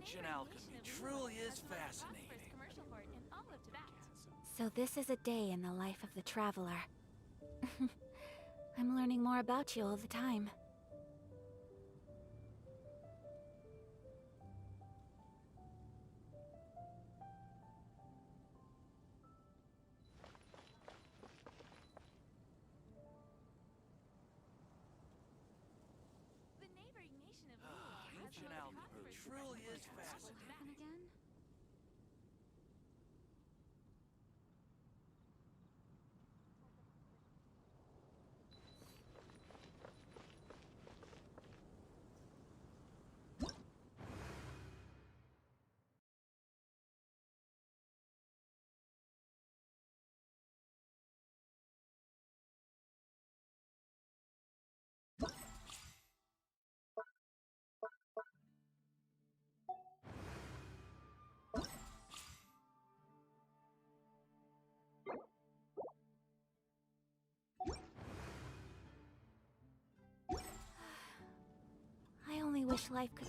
Ancient alchemy truly is fascinating. So this is a day in the life of the traveler. I'm learning more about you all the time. Ancient alchemy truly is fascinating. Again? I only wish life could...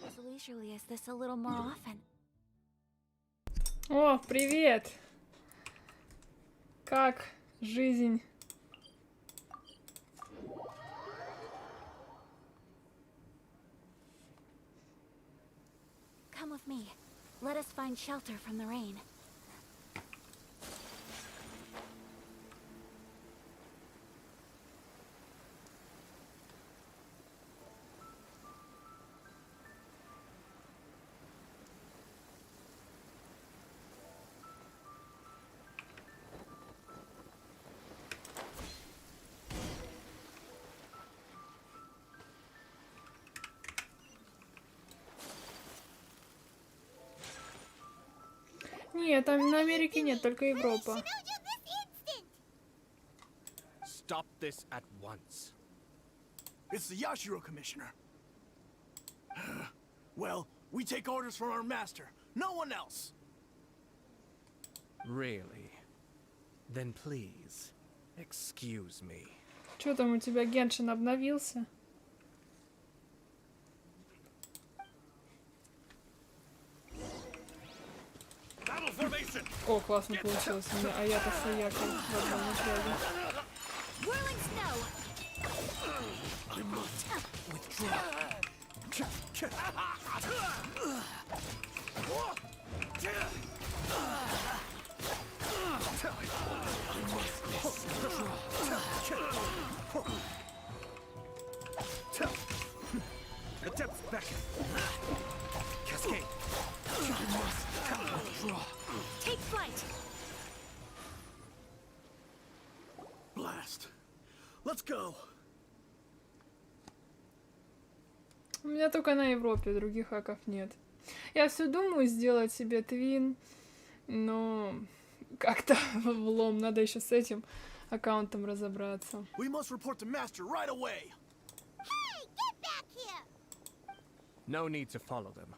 As leisurely as this a little more often. О, привет! Как жизнь? Come with me. Let us find shelter from the rain. Нет, там на Америке нет, только Европа. Stop this at once. It's the Yashiro Commissioner. Well, we take orders from our master. No one else. Really? Then please, excuse me. Чё там у тебя, Геншин обновился? О, классно получилось у меня, а я-то с Аякой в одном отряде. Attempt back. Cascade. Take flight! Blast. Let's go. У меня только на Европе, других хаков нет. Я все думаю сделать себе твин, но как-то влом, надо еще с этим аккаунтом разобраться. We must report to master right away. Hey, get back here! No need to follow them.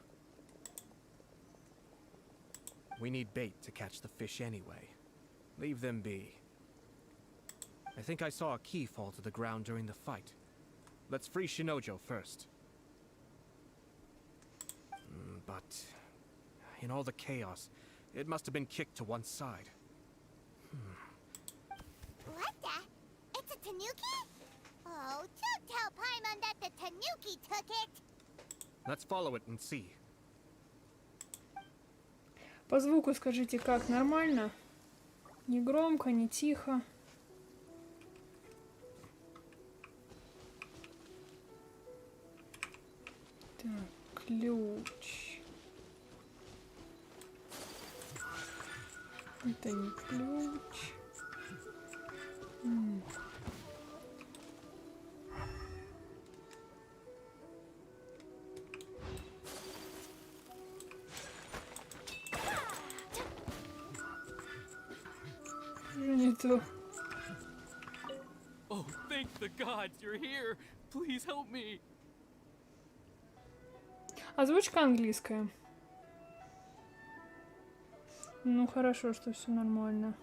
We need bait to catch the fish anyway. Leave them be. I think I saw a key fall to the ground during the fight. Let's free Shinojo first. But in all the chaos, it must have been kicked to one side. What the? It's a tanuki? Oh, don't tell Paimon that the tanuki took it! Let's follow it and see. По звуку скажите, как, нормально? Не громко, не тихо. Так, ключ. Это не ключ. улицу. Oh, thank the gods you're here. Please help me. Озвучка английская. Ну, хорошо, что все нормально.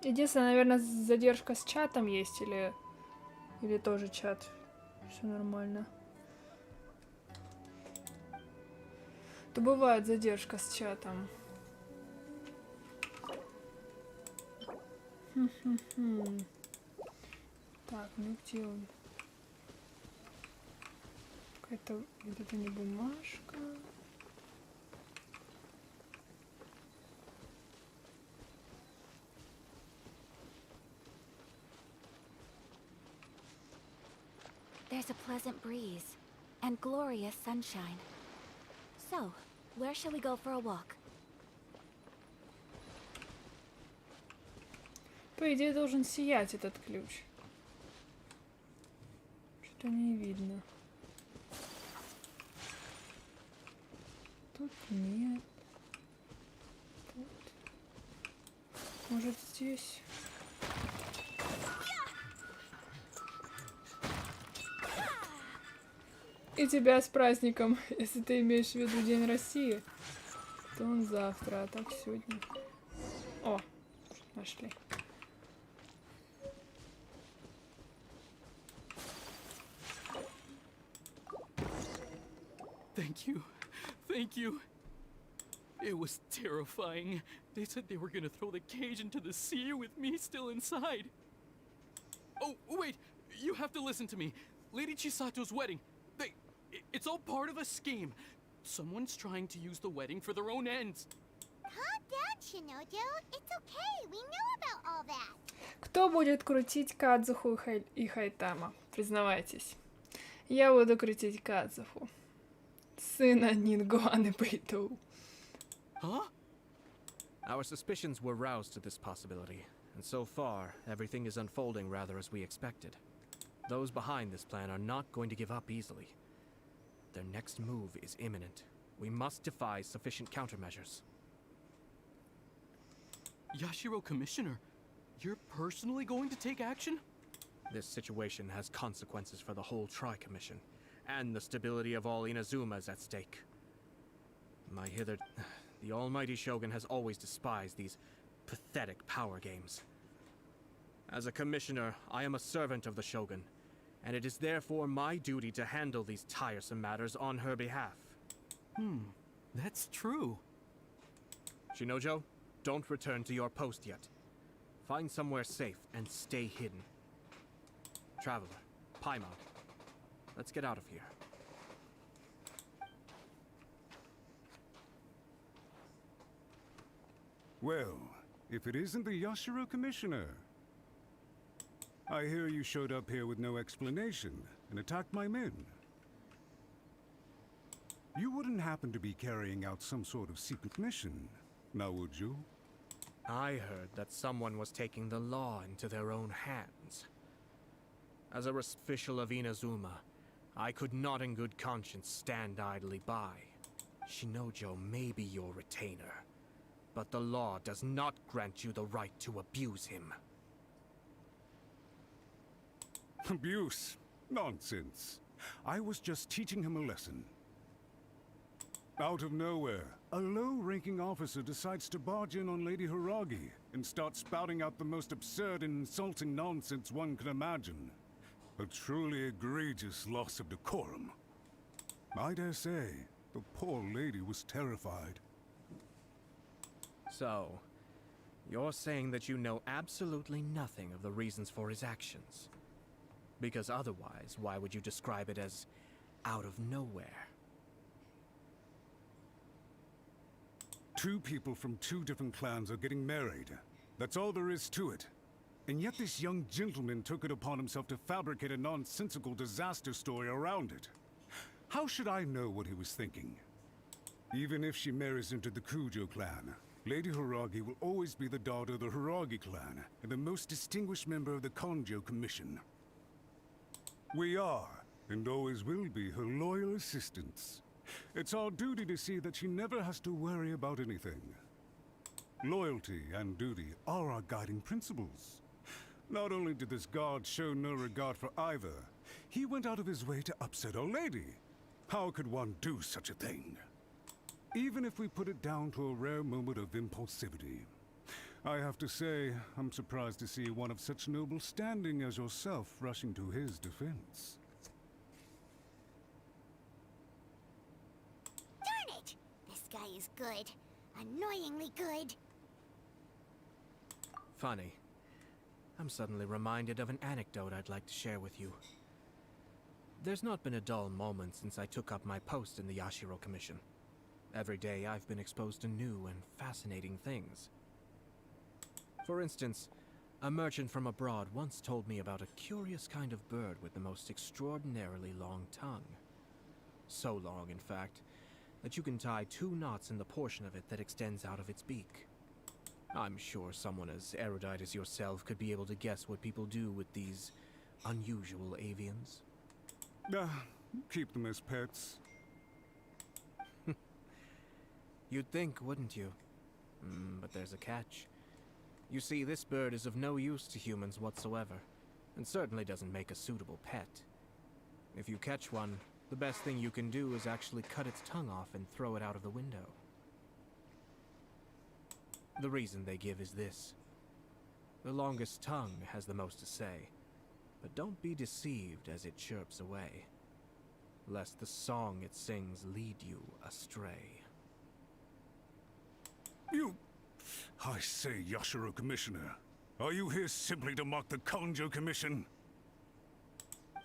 Единственное, наверное, задержка с чатом есть, или тоже чат. Все нормально. То бывает задержка с чатом. Так, ну где он? Какая-то вот это не бумажка. There's a pleasant breeze and glorious sunshine. So, where shall we go for a walk? По идее, должен сиять этот ключ. Что-то не видно. Тут нет. Тут. Может, здесь? И тебя с праздником, если ты имеешь в виду День России, то он завтра, а так сегодня. О, нашли. Thank you. Thank you. It was terrifying. They said they were gonna throw the cage into the sea with me still inside. Oh, wait! You have to listen to me. Lady Chisato's wedding. It's all part of a scheme. Someone's trying to use the wedding for their own ends. Calm down, Shinojo. It's okay. We know about all that. Кто будет крутить Кадзуху и Хайтама? Признавайтесь. Я буду крутить Кадзуху. Сына Нингуаны Бэйтоу. Huh? Our suspicions were roused to this possibility, and so far, everything is unfolding rather as we expected. Those behind this plan are not going to give up easily. Their next move is imminent. We must devise sufficient countermeasures. Yashiro Commissioner, you're personally going to take action? This situation has consequences for the whole Tri-Commission, and the stability of all Inazuma is at stake. The almighty Shogun has always despised these pathetic power games. As a commissioner, I am a servant of the Shogun, and it is therefore my duty to handle these tiresome matters on her behalf. That's true. Shinojo, don't return to your post yet. Find somewhere safe and stay hidden. Traveler, Paimon, let's get out of here. Well, if it isn't the Yashiro Commissioner. I hear you showed up here with no explanation and attacked my men. You wouldn't happen to be carrying out some sort of secret mission, now would you? I heard that someone was taking the law into their own hands. As a official of Inazuma, I could not in good conscience stand idly by. Shinojo may be your retainer, but the law does not grant you the right to abuse him. Abuse? Nonsense. I was just teaching him a lesson. Out of nowhere, a low-ranking officer decides to barge in on Lady Hiragi and start spouting out the most absurd and insulting nonsense one can imagine. A truly egregious loss of decorum. I dare say, the poor lady was terrified. So, you're saying that you know absolutely nothing of the reasons for his actions? Because otherwise, why would you describe it as out of nowhere? Two people from two different clans are getting married. That's all there is to it. And yet this young gentleman took it upon himself to fabricate a nonsensical disaster story around it. How should I know what he was thinking? Even if she marries into the Kujo clan, Lady Hiragi will always be the daughter of the Hiragi clan and the most distinguished member of the Konjo Commission. We are, and always will be, her loyal assistants. It's our duty to see that she never has to worry about anything. Loyalty and duty are our guiding principles. Not only did this guard show no regard for either, he went out of his way to upset our lady. How could one do such a thing? Even if we put it down to a rare moment of impulsivity. I have to say, I'm surprised to see one of such noble standing as yourself rushing to his defense. Darn it! This guy is good. Annoyingly good. Funny. I'm suddenly reminded of an anecdote I'd like to share with you. There's not been a dull moment since I took up my post in the Yashiro Commission. Every day I've been exposed to new and fascinating things. For instance, a merchant from abroad once told me about a curious kind of bird with the most extraordinarily long tongue. So long, in fact, that you can tie 2 knots in the portion of it that extends out of its beak. I'm sure someone as erudite as yourself could be able to guess what people do with these unusual avians. Keep them as pets. You'd think, wouldn't you? But there's a catch. You see, this bird is of no use to humans whatsoever, and certainly doesn't make a suitable pet. If you catch one, the best thing you can do is actually cut its tongue off and throw it out of the window. The reason they give is this. The longest tongue has the most to say, but don't be deceived as it chirps away, lest the song it sings lead you astray. I say, Yashiro Commissioner, are you here simply to mock the Kanjo Commission?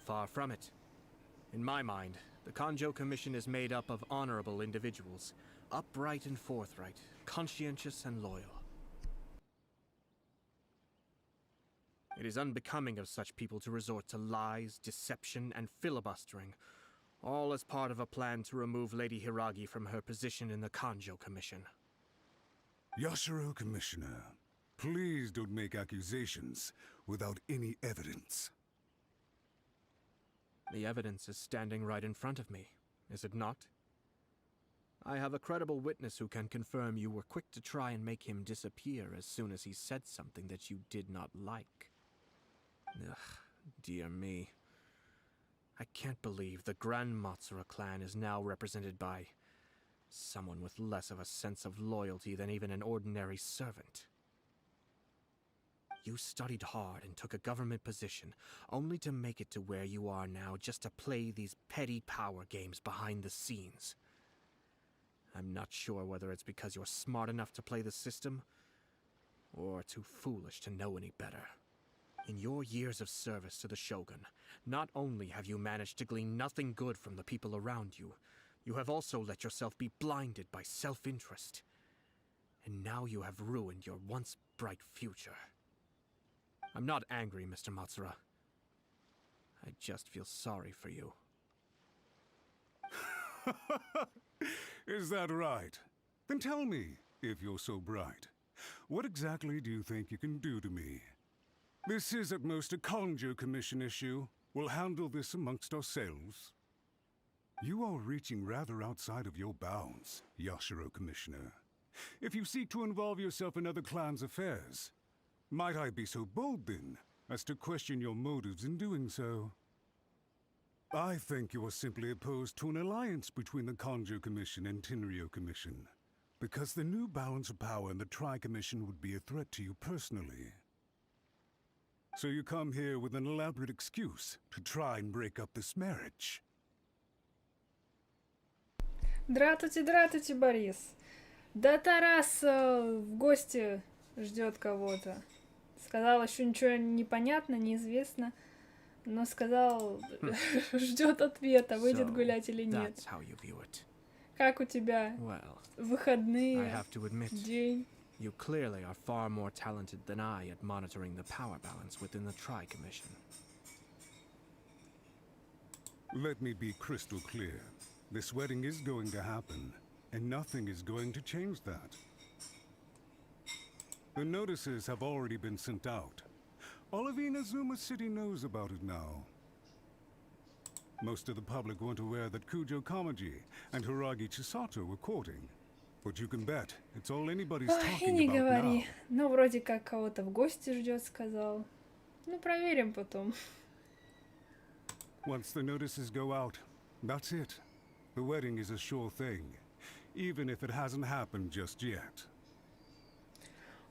Far from it. In my mind, the Kanjo Commission is made up of honorable individuals, upright and forthright, conscientious and loyal. It is unbecoming of such people to resort to lies, deception, and filibustering, all as part of a plan to remove Lady Hiragi from her position in the Kanjo Commission. Yashiro Commissioner, please don't make accusations without any evidence. The evidence is standing right in front of me, is it not? I have a credible witness who can confirm you were quick to try and make him disappear as soon as he said something that you did not like. Ugh, dear me. I can't believe the Grand Matsura clan is now represented by someone with less of a sense of loyalty than even an ordinary servant. You studied hard and took a government position, only to make it to where you are now just to play these petty power games behind the scenes. I'm not sure whether it's because you're smart enough to play the system, or too foolish to know any better. In your years of service to the Shogun, not only have you managed to glean nothing good from the people around you, you have also let yourself be blinded by self-interest. And now you have ruined your once bright future. I'm not angry, Mr. Matsura. I just feel sorry for you. Is that right? Then tell me, if you're so bright, what exactly do you think you can do to me? This is at most a Kanjo Commission issue. We'll handle this amongst ourselves. You are reaching rather outside of your bounds, Yashiro Commissioner. If you seek to involve yourself in other clans' affairs, might I be so bold then, as to question your motives in doing so? I think you are simply opposed to an alliance between the Kanjo Commission and Tenryo Commission, because the new balance of power in the Tri-Commission would be a threat to you personally. So you come here with an elaborate excuse to try and break up this marriage. Дратути, дратути, Борис. Да Тарас в гости ждет кого-то. Сказал, еще ничего не понятно, неизвестно, но сказал, ждет ответа, выйдет гулять или нет. Как у тебя выходные, день? You clearly are far more talented than I at monitoring the power balance within the Tri-Commission. Let me be crystal clear. This wedding is going to happen, and nothing is going to change that. The notices have already been sent out. All of Inazuma City knows about it now. Most of the public weren't aware that Kujo Kamaji and Hiragi Chisato were courting. But you can bet, it's all anybody's Ой, и talking не about говори. now. Ну, вроде как кого-то в гости ждет, сказал. Ну, проверим потом. Once the notices go out, that's it. The wedding is a sure thing, even if it hasn't happened just yet.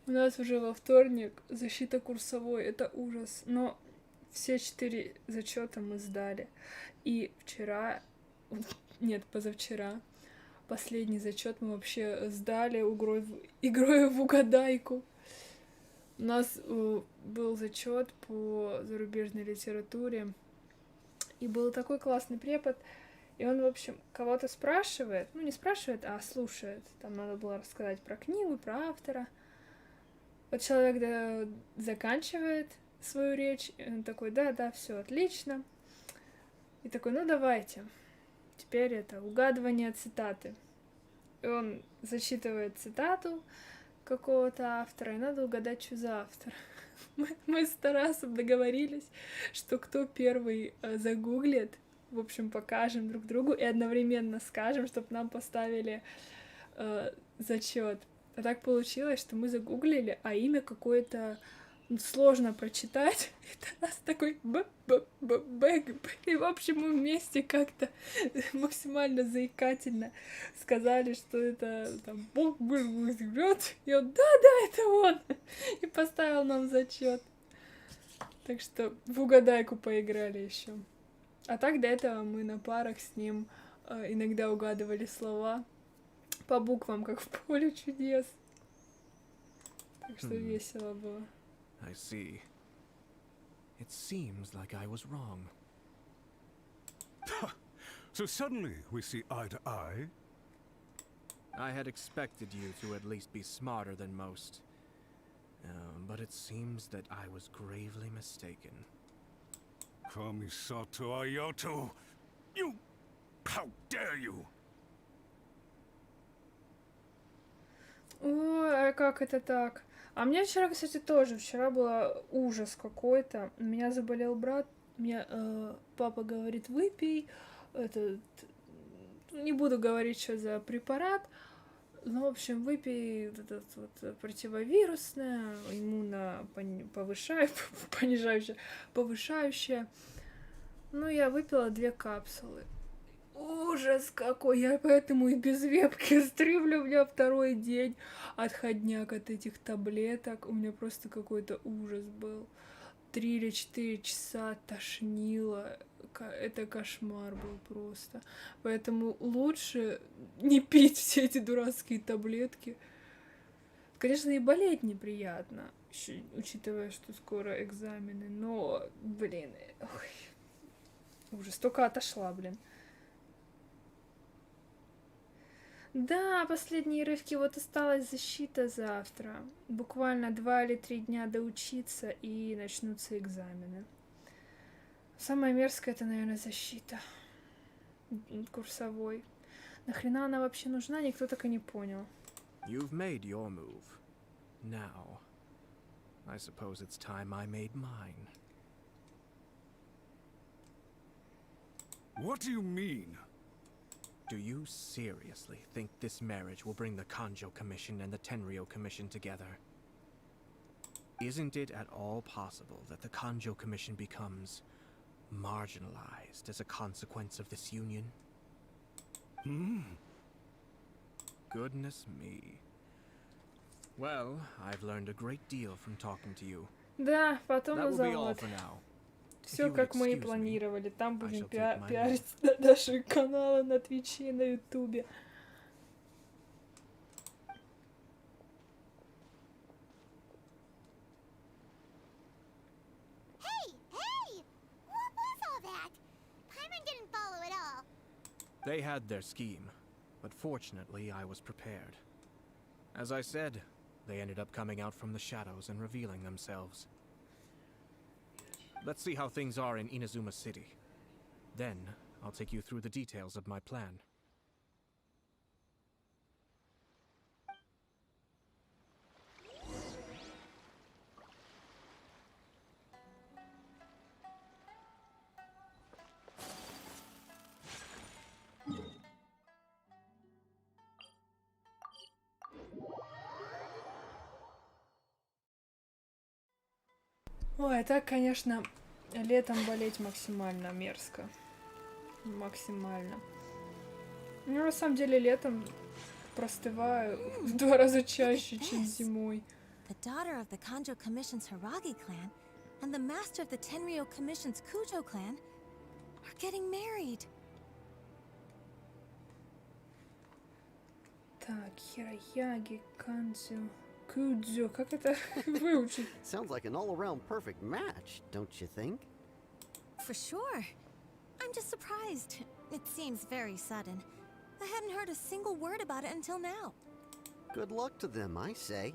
У нас уже во вторник защита курсовой, это ужас. Но все 4 зачета мы сдали. И вчера, нет, позавчера, последний зачет мы вообще сдали игрой в угадайку. У нас был зачет по зарубежной литературе, и был такой классный препод, и он, в общем, кого-то спрашивает, ну не спрашивает, а слушает. Там надо было рассказать про книгу, про автора. Вот человек заканчивает свою речь, и он такой, да, все отлично. И такой, ну давайте, теперь это угадывание цитаты. И он зачитывает цитату какого-то автора, и надо угадать, что за автор. Мы с Тарасом договорились, что кто первый загуглит, в общем, покажем друг другу и одновременно скажем, чтобы нам поставили зачет. А так получилось, что мы загуглили, а имя какое-то сложно прочитать. И Тарас такой бэк. И, в общем, мы вместе как-то максимально заикательно сказали, что это там Бог живет. И он, да, это он. И поставил нам зачет. Так что в угадайку поиграли еще. А так до этого мы на парах с ним иногда угадывали слова по буквам, как в поле чудес. Так что весело было. I see. It seems like I was wrong. So suddenly we see eye to eye. I had expected you to at least be smarter than most. But it seems that I was gravely mistaken. Kamisato Ayoto! You! How dare you! Ой, а как это так? А мне вчера, кстати, тоже. Вчера был ужас какой-то. У меня заболел брат. Мне папа говорит, выпей. Не буду говорить, что за препарат. Ну, в общем, выпей этот вот противовирусное, повышающее. Ну, я выпила 2 капсулы. Ужас какой! Я поэтому и без вепки стримлю. У меня 2-й день отходняк от этих таблеток. У меня просто какой-то ужас был. 3 или 4 часа тошнило. Это кошмар был просто. Поэтому лучше не пить все эти дурацкие таблетки. Конечно, и болеть неприятно, учитывая, что скоро экзамены. Но, блин, ужас. Только отошла, блин. Да, последние рывки. Вот осталась защита завтра. Буквально 2 или 3 дня доучиться, и начнутся экзамены. Самое мерзкое — это, наверное, защита. Курсовой. Нахрена она вообще нужна, никто так и не понял. You've made your move. Now, I suppose it's time I made mine. What do you mean? Do you seriously think this marriage will bring the Kanjo Commission and the Tenryo Commission together? Isn't it at all possible that the Kanjo Commission becomes marginalized as a consequence of this union? Goodness me. Well, I've learned a great deal from talking to you. Да, потом That на will be all завод. for now. Все you would как мы и excuse me, планировали. Там I будем shall take my пиарить наши каналы на Твиче и на Ютубе. Hey! What was all that? Paimon didn't follow at all. They had their scheme, but fortunately I was prepared. As I said, they ended up coming out from the shadows and revealing themselves. Let's see how things are in Inazuma City. Then, I'll take you through the details of my plan. Ой, так, конечно, летом болеть максимально мерзко. Максимально. Ну, на самом деле, летом простываю в 2 раза чаще, чем зимой. The daughter of the Kanjo Commission's Hiragi clan and the master of the Tenryo Commission's Kujo clan are getting married. Так, Хираяги, Канзю, Кудзю. Как это выучить? Sounds like an all-around perfect match, don't you think? For sure. I'm just surprised. It seems very sudden. I hadn't heard a single word about it until now. Good luck to them, I say.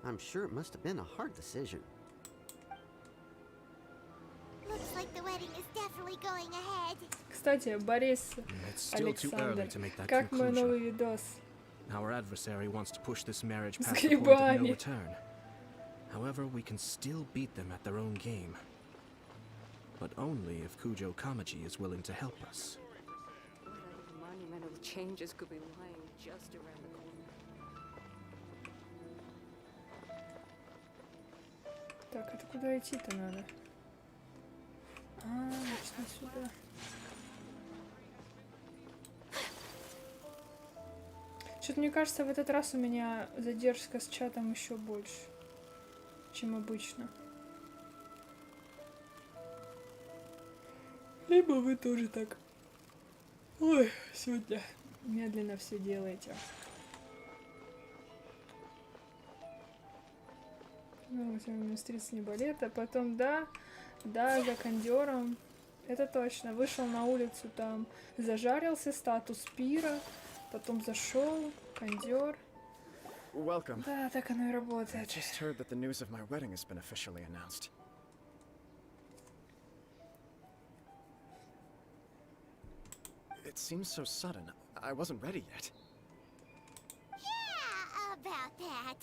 I'm sure it must have been a hard decision. Looks like the wedding is definitely going ahead. Кстати, Борис It's still too Александр, early to make that как мой conclusion. новый видос? Our adversary wants to push this marriage С past the point of no грибами. return. However, we can still beat them at their own game. But only if Kujo Kamaji is willing to help us. What other monumental changes could be lying just around the corner? Так, это куда идти-то надо? Точно сюда. Что-то мне кажется, в этот раз у меня задержка с чатом еще больше, чем обычно. Либо вы тоже так. Ой, сегодня медленно все делаете. Ну, сегодня стриц не болит, а потом, да, за кондером. Это точно. Вышел на улицу, там зажарился, статус пира, потом зашел, кондер. Welcome. Да, так оно и I работает. just heard that the news of my wedding has been officially announced. It seems so sudden. I wasn't ready yet. Yeah, about that.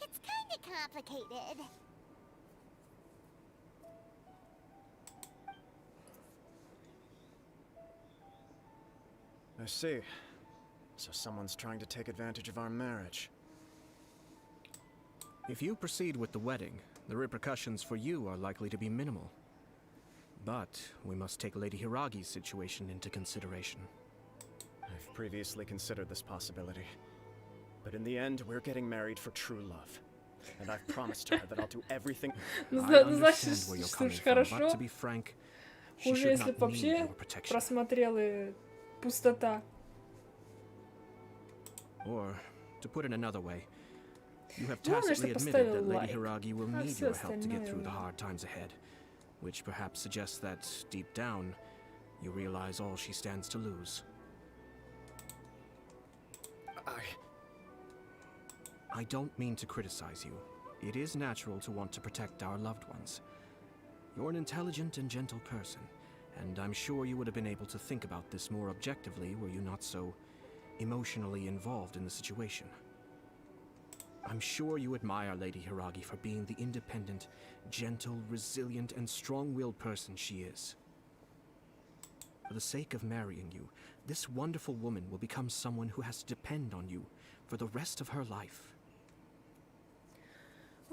It's kind of complicated. I see. So someone's trying to take advantage of our marriage. If you proceed with the wedding, the repercussions for you are likely to be minimal. But we must take Lady Hiragi's situation into consideration. I've previously considered this possibility. But in the end, we're getting married for true love. And I've promised her that I'll do everything. I Значит, understand where you're что coming ж, from, but хорошо. to be frank, she Хуже, should если not бы need вообще your protection. просмотрел и пустота. Or, to put it another way, you have Главное, tacitly что admitted поставил that Lady лайк. Hiragi will А need всё your help to get остальное through the уже. hard times ahead, which perhaps suggests that, deep down, you realize all she stands to lose. I don't mean to criticize you. It is natural to want to protect our loved ones. You're an intelligent and gentle person, and I'm sure you would have been able to think about this more objectively were you not so emotionally involved in the situation. I'm sure you admire Lady Hiragi for being the independent, gentle, resilient, and strong-willed person she is. For the sake of marrying you, this wonderful woman will become someone who has to depend on you for the rest of her life.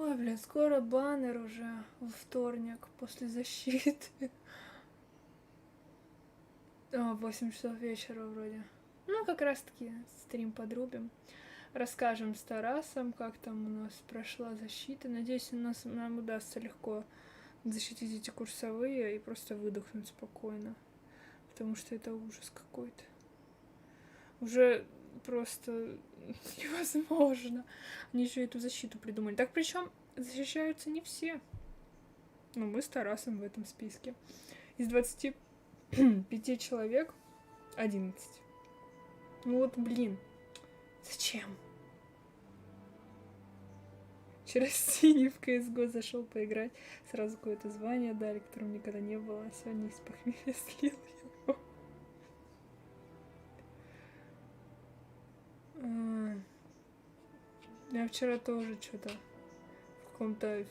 Ой, блин, скоро баннер уже во вторник после защиты. 8 часов вечера вроде. Ну, как раз таки стрим подрубим. Расскажем с Тарасом, как там у нас прошла защита. Надеюсь, нам удастся легко защитить эти курсовые и просто выдохнуть спокойно. Потому что это ужас какой-то. Уже просто невозможно. Они еще эту защиту придумали. Так причем защищаются не все. Ну, мы с Тарасом в этом списке. Из 25 человек 11. Ну вот, блин. Зачем? Вчера синий в CSGO зашел поиграть. Сразу какое-то звание дали, которого никогда не было. А сегодня из похмелья слил его. Я вчера тоже что-то в каком-то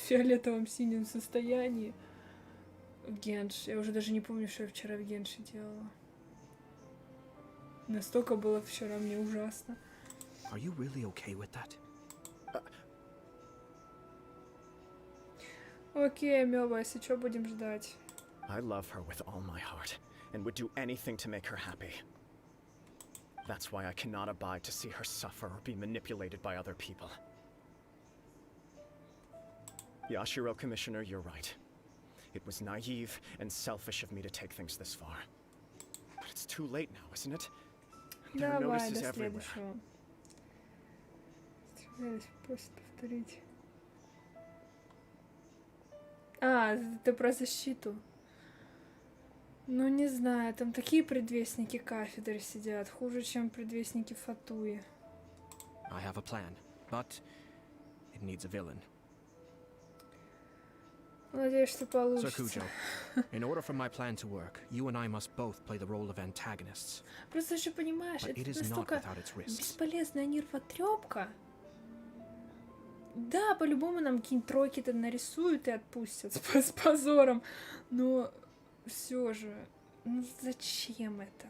фиолетовом синем состоянии. В Генш. Я уже даже не помню, что я вчера в Генше делала. Настолько было вчера мне ужасно. Are you really okay with that? Окей, Мёва, если чё, будем ждать. I love her with all my heart, and would do anything to make her happy. That's why I cannot abide to see her suffer or be manipulated by other people. Yashiro, Commissioner, you're right. It was naive and selfish of me to take things this far. But it's too late now, isn't it? There are Давай, notices до everywhere. следующего. Просит повторить. А, ты про защиту. Ну, не знаю, там такие предвестники кафедры сидят, хуже, чем предвестники Фатуи. I have a plan, but it needs a villain. Надеюсь, что Sir получится. Kujo, in order for my plan to work, you and I must both play the role of antagonists. Просто еще понимаешь, But it это is not настолько without its risks. бесполезная нервотрепка. Да, по-любому нам какие-нибудь тройки-то нарисуют и отпустят с позором. Но все же, ну зачем это?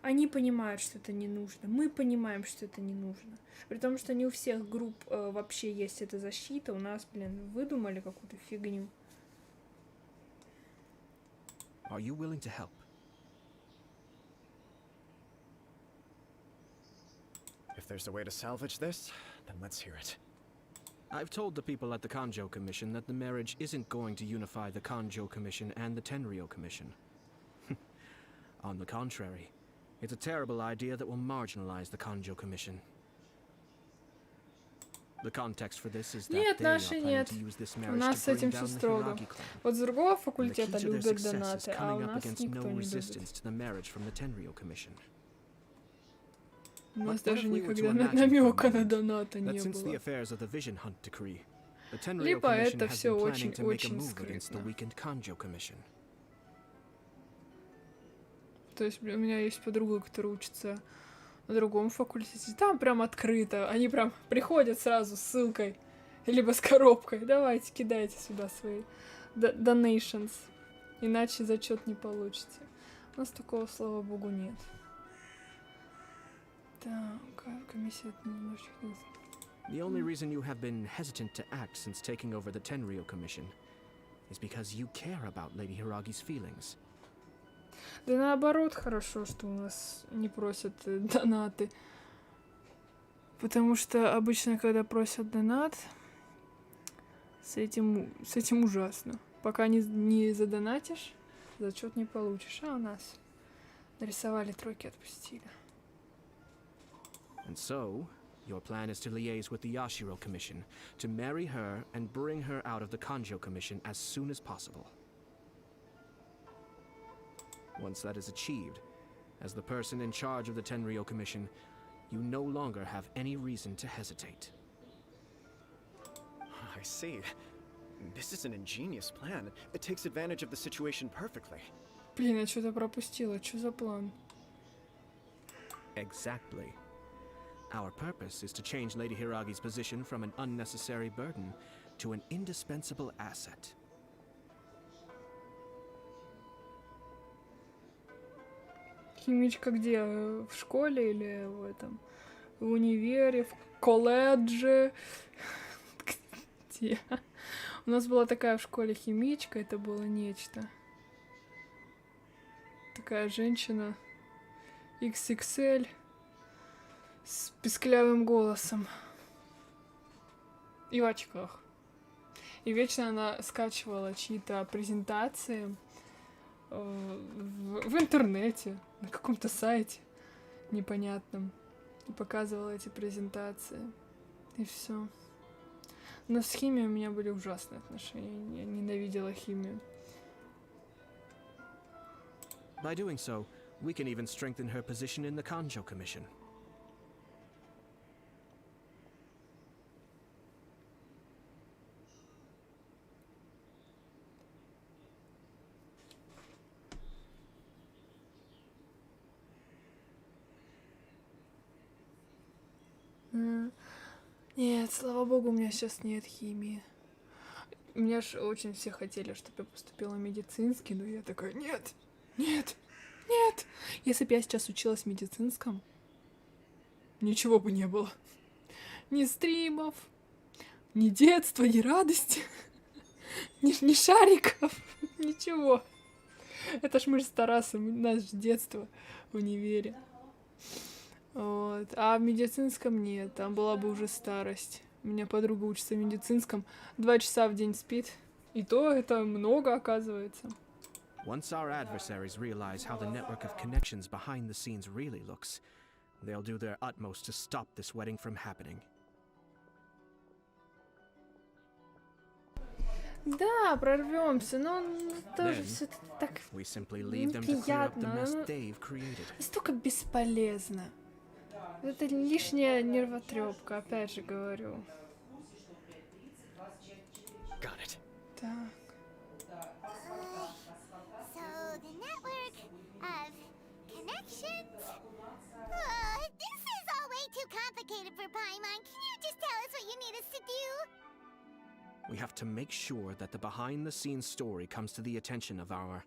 Они понимают, что это не нужно. Мы понимаем, что это не нужно. При том, что не у всех групп вообще есть эта защита. У нас, блин, выдумали какую-то фигню. Are you willing to help? If there's a way to salvage this, then let's hear it. I've told the people at the Kanjo Commission that the marriage isn't going to unify the Kanjo Commission and the Tenryou Commission. On the contrary, it's a terrible idea that will marginalize the Kanjo Commission. The context for this is that Нет, they are наши planning нет. to use this У marriage нас с to bring этим все down the строго. Hiragi clan. Вот с другого And the key факультета to their любят success is донаты, а у coming up нас against никто no не любит. resistance to the marriage from the Tenryou Commission. У нас But what даже if we were to никогда imagine for a намека на moment доната that не since the было. affairs of the Vision Hunt decree, the Tenryou Либо Commission это has все been planning to make a очень move against the скрытно. weakened Kanjo Commission. То есть у меня есть подруга, которая учится на другом факультете. Там прям открыто. Они прям приходят сразу с ссылкой. Либо с коробкой. Давайте, кидайте сюда свои donations. Иначе зачет не получите. У нас такого, слава богу, нет. Так, комиссия от немножечко... The only reason you have been hesitant to act since taking over the Tenryou Commission is because you care about Lady Hiragi's feelings. Да наоборот, хорошо, что у нас не просят донаты. Потому что обычно, когда просят донат, с этим ужасно. Пока не задонатишь, зачет не получишь. А у нас нарисовали тройки, отпустили. And so, your plan is to liaise with the Yashiro Commission, to marry her and bring her out of the Kanjo Commission as soon as possible. Once that is achieved, as the person in charge of the Tenryou Commission, you no longer have any reason to hesitate. I see. This is an ingenious plan. It takes advantage of the situation perfectly. Блин, я что-то пропустила. Что за план? Exactly. Our purpose is to change Lady Hiragi's position from an unnecessary burden to an indispensable asset. Химичка где? В школе или в этом? В универе? В колледже? Где? У нас была такая в школе химичка, это было нечто. Такая женщина XXL с писклявым голосом. И в очках. И вечно она скачивала чьи-то презентации в интернете, на каком-то сайте непонятном. И показывала эти презентации. И все. Но с химией у меня были ужасные отношения. Я ненавидела химию. By doing so, we can even strengthen her position in the Kanjo Commission. Нет, слава богу, у меня сейчас нет химии. Меня ж очень все хотели, чтобы я поступила в медицинский, но я такая, нет, нет, нет. Если бы я сейчас училась в медицинском, ничего бы не было. Ни стримов, ни детства, ни радости. ни шариков, ничего. Это ж мы же с Тарасом, у нас же детство в универе. Вот. А в медицинском нет, там была бы уже старость. У меня подруга учится в медицинском, 2 часа в день спит. И то это много, оказывается. Once our adversaries realize how the network of connections behind the scenes really looks, they'll do their utmost to stop this wedding from happening. Да, прорвемся, но тоже Then, все так we simply leave them to clear up the неприятно. mess they've created. Настолько бесполезно. Это лишняя нервотрепка, опять же говорю. Got it. Так. So the network of connections? This is all way too complicated for Paimon. Can you just tell us what you need us to do? We have to make sure that the behind-the-scenes story comes to the attention of our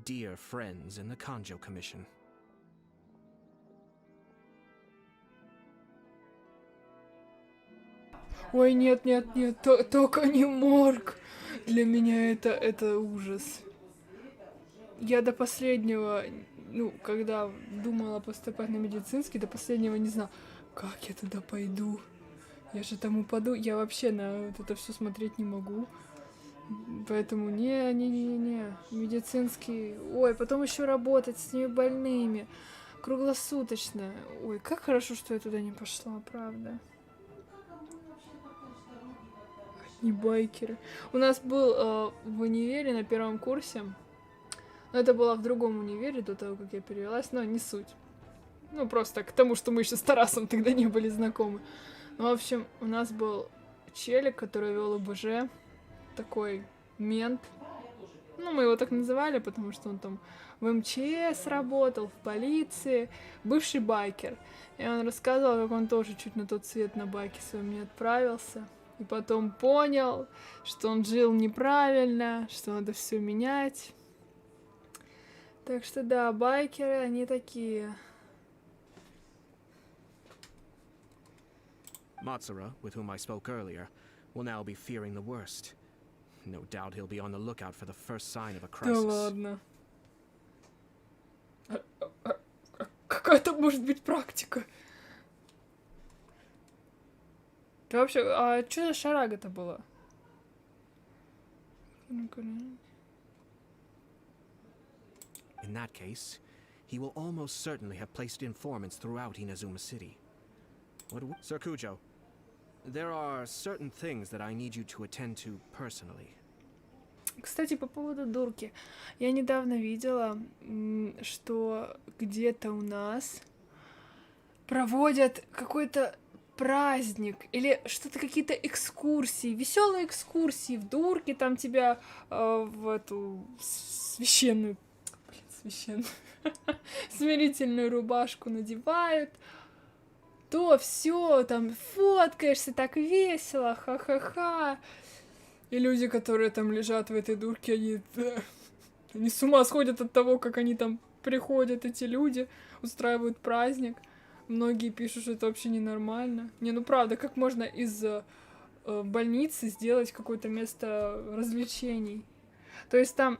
dear friends in the Kanjo Commission. Ой, нет, только не морг. Для меня это ужас. Я до последнего, ну, когда думала поступать на медицинский, до последнего не знала, как я туда пойду. Я же там упаду. Я вообще на вот это все смотреть не могу. Поэтому не. Медицинский. Ой, потом еще работать с ними больными. Круглосуточно. Ой, как хорошо, что я туда не пошла, правда. Не байкеры. У нас был в универе на 1 курсе. Но это было в другом универе до того, как я перевелась, но не суть. Ну, просто к тому, что мы еще с Тарасом тогда не были знакомы. Ну, в общем, у нас был челик, который вел ОБЖ, такой мент. Ну, мы его так называли, потому что он там в МЧС работал, в полиции, бывший байкер. И он рассказывал, как он тоже чуть на тот свет на байке своем не отправился. И потом понял, что он жил неправильно, что надо все менять. Так что да, байкеры, они такие. Matsura, with whom I spoke earlier, will now be fearing the worst. No doubt he'll be on the lookout for the first sign of a Да crisis. ладно. Какая-то может быть практика. Да вообще, а что за шарага-то была? In that case, he will almost certainly have placed informants throughout Inazuma City. Sir Kujo, there are certain things that I need you to attend to personally. Кстати, по поводу дурки. Я недавно видела, что где-то у нас проводят какой-то праздник или что-то, какие-то экскурсии, веселые экскурсии в дурке, там тебя в эту священную смирительную рубашку надевают, то все, там фоткаешься, так весело, ха-ха-ха. И люди, которые там лежат в этой дурке, они с ума сходят от того, как они там приходят, эти люди, устраивают праздник. Многие пишут, что это вообще ненормально. Не, ну правда, как можно из больницы сделать какое-то место развлечений? То есть там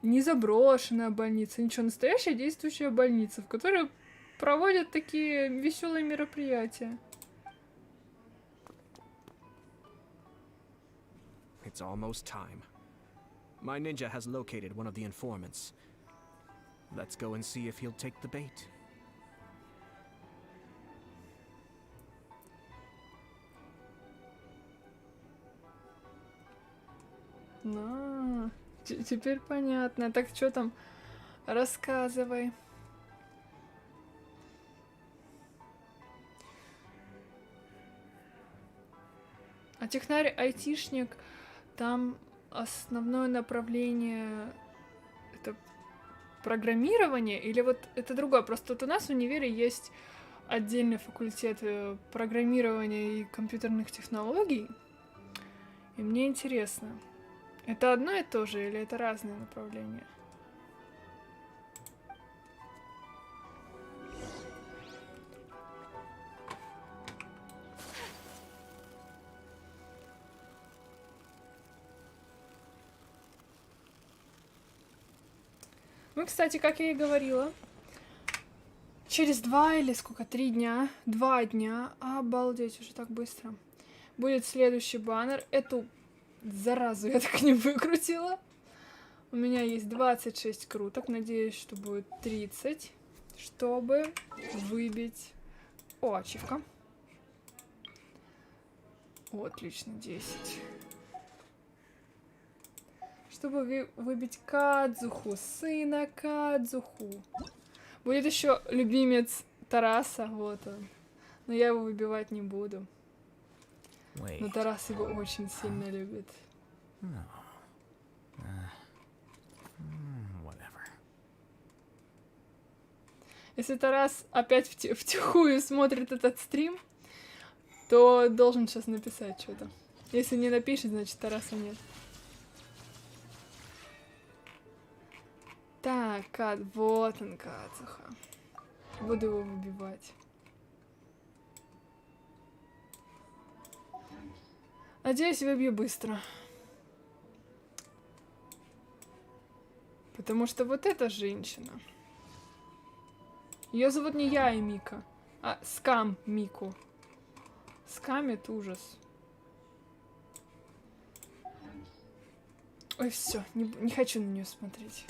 не заброшенная больница, ничего, настоящая действующая больница, в которой проводят такие веселые мероприятия. It's almost time. My ninja has located one of the informants. Let's go and see if he'll take the bait. Теперь понятно. Так что там? Рассказывай. А технарь-айтишник, там основное направление это программирование или вот это другое? Просто вот у нас в универе есть отдельный факультет программирования и компьютерных технологий. И мне интересно, это одно и то же или это разные направления? Ну, кстати, как я и говорила, через 2 или сколько, 3 дня, 2 дня, обалдеть, уже так быстро, будет следующий баннер. Эту заразу я так не выкрутила. У меня есть 26 круток, надеюсь, что будет 30, чтобы выбить... О, ачивка. О, отлично, 10. Чтобы выбить Кадзуху, сына Кадзуху. Будет еще любимец Тараса, вот он. Но я его выбивать не буду. Но Тарас его очень сильно любит. Если Тарас опять втихую смотрит этот стрим, то должен сейчас написать что-то. Если не напишет, значит Тараса нет. Так, вот он, Кадзуха. Буду его выбивать. Надеюсь, выбью быстро. Потому что вот эта женщина. Ее зовут не я и Мика, а Скам Мику. Скам — это ужас. Ой, все, не хочу на нее смотреть.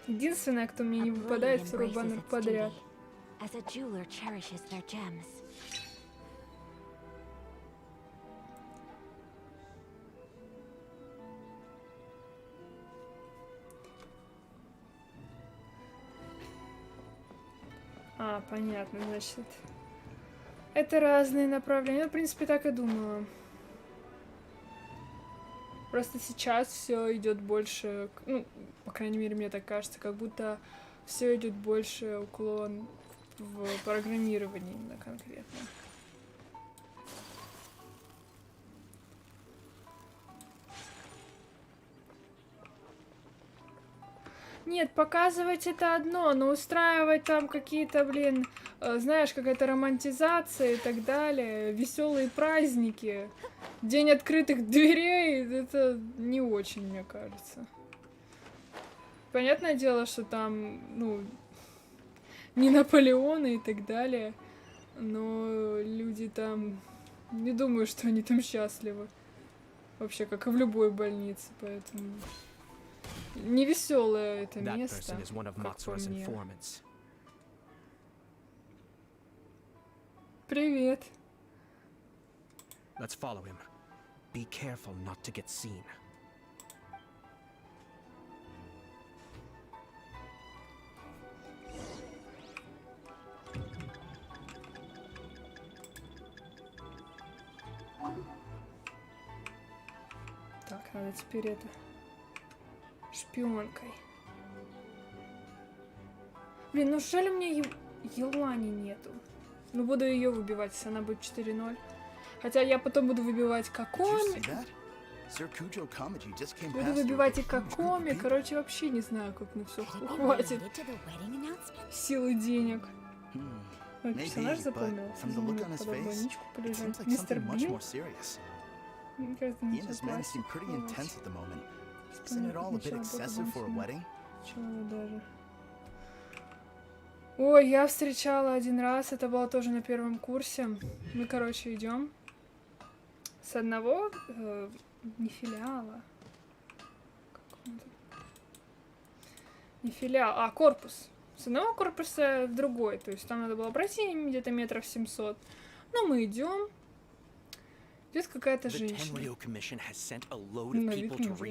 Единственное, кто мне не выпадает, второй баннер подряд. А, понятно, значит. Это разные направления. Я, в принципе, так и думала. Просто сейчас все идет больше, ну, по крайней мере, мне так кажется, как будто все идет больше уклон в программировании именно конкретно. Нет, показывать это одно, но устраивать там какие-то, блин, знаешь, какая-то романтизация и так далее, веселые праздники, день открытых дверей, это не очень, мне кажется. Понятное дело, что там, ну, не Наполеоны и так далее, но люди там, не думаю, что они там счастливы. Вообще, как и в любой больнице, поэтому... Невеселое это место, как по мне. Привет. Let's follow him. Be careful not to get seen. Так, надо теперь это... шпионкой. Блин, ну жаль, у меня Елани нету. Ну, буду ее выбивать, если она будет 4-0. Хотя я потом буду выбивать Какоми. Буду выбивать и Какоми. Короче, вообще не знаю, как на все хватит силы денег. Ой, персонаж запомнился. Под больничку полежать. Мистер Бин. Мне кажется, ничего пластика. Isn't it all a bit excessive for a wedding? Чего даже. Ой, я встречала один раз, это было тоже на первом курсе. Мы, короче, идем с одного, не филиала. Не филиал, а корпус. С одного корпуса в другой. То есть там надо было пройти где-то метров 700. Но мы идем. Идет какая-то женщина. На вид не женщина.